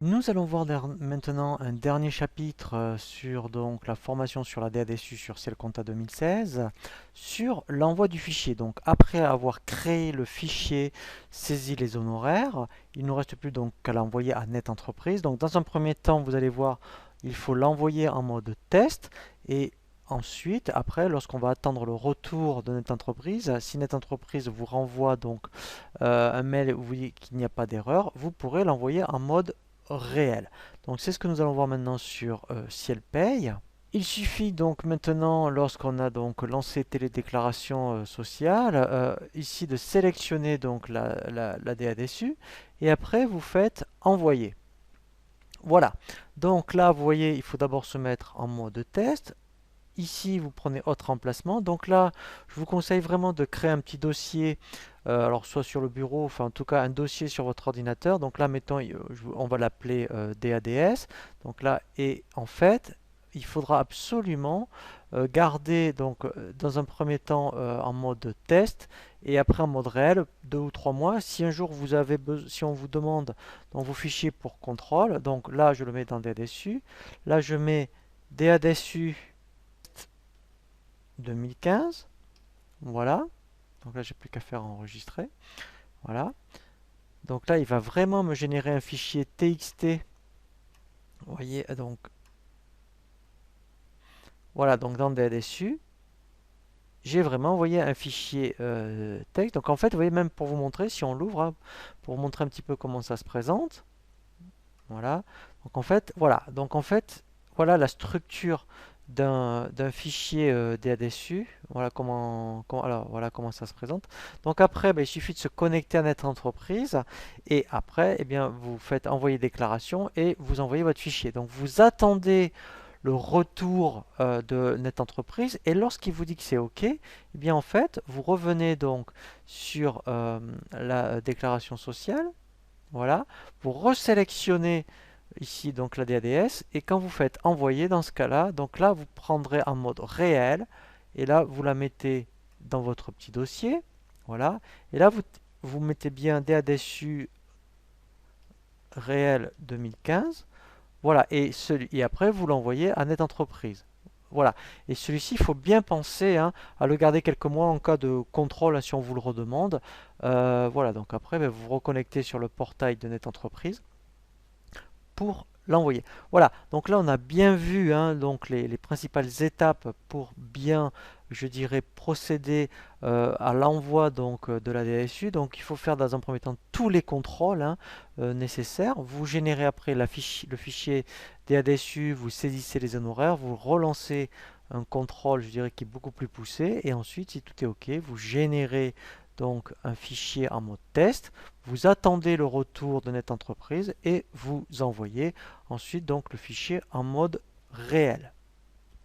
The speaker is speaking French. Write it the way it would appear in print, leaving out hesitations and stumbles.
Nous allons voir maintenant un dernier chapitre sur donc la formation sur la DADSU sur Ciel Compta 2016, sur l'envoi du fichier. Donc après avoir créé le fichier, saisi les honoraires, il ne nous reste plus donc qu'à l'envoyer à Net Entreprise. Donc dans un premier temps, vous allez voir, il faut l'envoyer en mode test et ensuite, après, lorsqu'on va attendre le retour de Net Entreprise, si Net Entreprise vous renvoie donc un mail où vous dit qu'il n'y a pas d'erreur, vous pourrez l'envoyer en mode réel. Donc c'est ce que nous allons voir maintenant sur Ciel Paye. Il suffit donc maintenant, lorsqu'on a donc lancé télédéclaration sociale, ici de sélectionner donc la DADSU et après vous faites envoyer. Voilà. Donc là, vous voyez, il faut d'abord se mettre en mode test. Ici, vous prenez autre emplacement. Donc là, je vous conseille vraiment de créer un petit dossier, alors soit sur le bureau, enfin en tout cas un dossier sur votre ordinateur. Donc là, mettons, on va l'appeler DADS. Donc là, et en fait, il faudra absolument garder donc dans un premier temps en mode test et après en mode réel 2 ou 3 mois. Si un jour si on vous demande dans vos fichiers pour contrôle, donc là je le mets dans DADSU, là je mets DADSU 2015. Voilà. Donc là, j'ai plus qu'à faire enregistrer. Voilà. Donc là, il va vraiment me générer un fichier TXT. Vous voyez, donc voilà, donc dans DSU, j'ai vraiment envoyé un fichier texte. Donc en fait, vous voyez, même pour vous montrer, si on l'ouvre, hein, pour vous montrer un petit peu comment ça se présente. Voilà. Donc en fait, voilà. Donc en fait, voilà la structure d'un fichier DADSU. Alors, voilà comment ça se présente. Donc après, ben, il suffit de se connecter à Net Entreprise et après, eh bien, vous faites envoyer déclaration et vous envoyez votre fichier. Donc vous attendez le retour de Net Entreprise et lorsqu'il vous dit que c'est OK, eh bien en fait, vous revenez donc sur la déclaration sociale. Voilà, vous resélectionnez ici donc la DADS et quand vous faites envoyer dans ce cas-là, donc là vous prendrez en mode réel et là vous la mettez dans votre petit dossier. Voilà, et là vous mettez bien DADSU réel 2015. Voilà, et après vous l'envoyez à Net Entreprise. Voilà, et celui-ci, il faut bien penser hein, à le garder quelques mois en cas de contrôle hein, si on vous le redemande. Voilà, donc après, ben, vous vous reconnectez sur le portail de Net Entreprise pour l'envoyer. Voilà, donc là on a bien vu hein, donc les principales étapes pour bien, je dirais, procéder à l'envoi donc de la DSU. Donc il faut faire dans un premier temps tous les contrôles hein, nécessaires. Vous générez après le fichier DADSU, vous saisissez les honoraires, vous relancez un contrôle, je dirais, qui est beaucoup plus poussé. Et ensuite, si tout est OK, vous générez donc un fichier en mode test, vous attendez le retour de Net Entreprise et vous envoyez ensuite donc le fichier en mode réel.